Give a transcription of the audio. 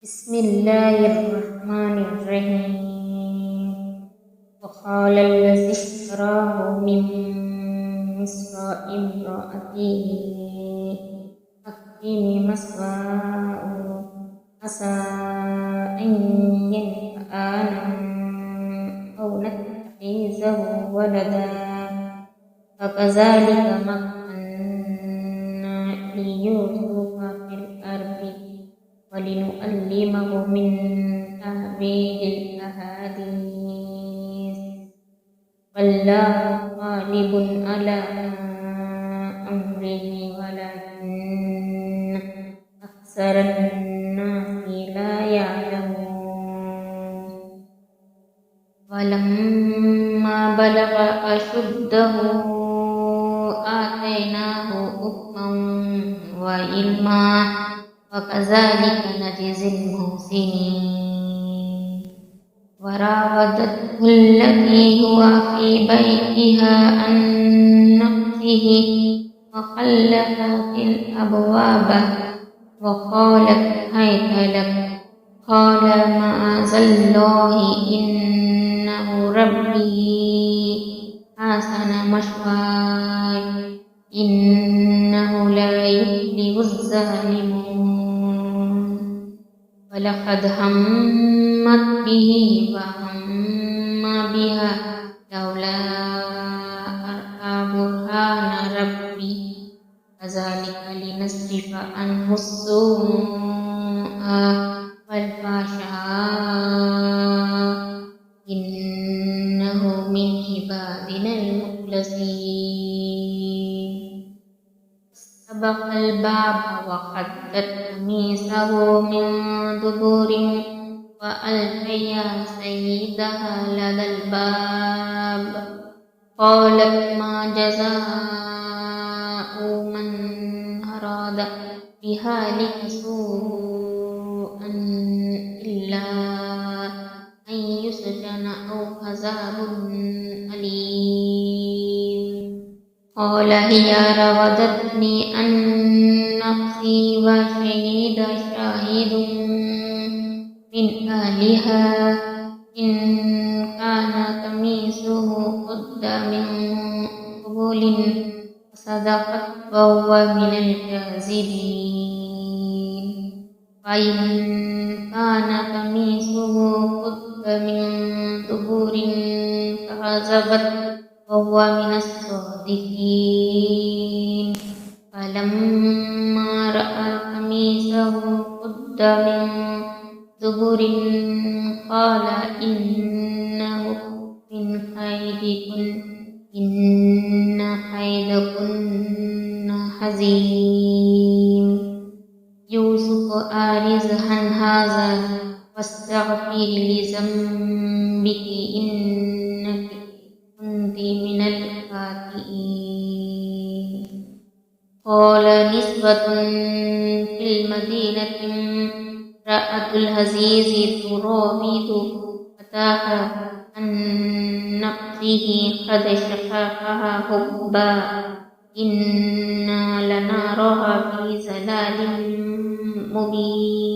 بسم الله الرحمن الرحيم. وقال الذي اشتراه من مصر امرأته أكرمي مثواه عسى أن ينفعنا أو نتخذه ولدا فكذلك مكنا ليوسف في الأرض ولنعلمه من تأويل الأحاديث والله غالب على أمره ولكن أكثر الناس لا يعلمون. ولما بلغ أشده آتيناه حكما وعلما وكذلك نجزي المحسنين. وراودته التي هو في بيتها عن نفسه وغلقت الأبواب وقالت هيت لك قال معاذ الله إنه ربي أحسن مثواي إنه لا يفلح الظالمون. ولقد همت به وهم بها لولا أن برهان ربي كذلك لنصرف عنه السوء والفحشاء إنه من عبادنا المخلصين. استبق الباب وقدت قميصه من دبر وألف يا سيدها لدى الباب قالت ما جزاء من أراد بأهلك سوءا إلا أن يسجن أو عذاب أليم. قال هي راودتني عن نفسي وشهد شاهد من أهلها إن كان قميصه قد من قبل فصدقت وهو من الكاذبين. وإن كان قميصه قد من دبر فكذبت وهو من الصادقين. فلما رأى قميصه قد من دبر قال إنه من كيدكن إن كيدكن عظيم. يوسف أعرض عن هذا واستغفري لذنبك إنك كنت من الخاطئين. قال نسوة في المدينة امرأة العزيز تراود فتاها عن نفسه قد شغفها حبا إنا لنراها في ضلال مبين.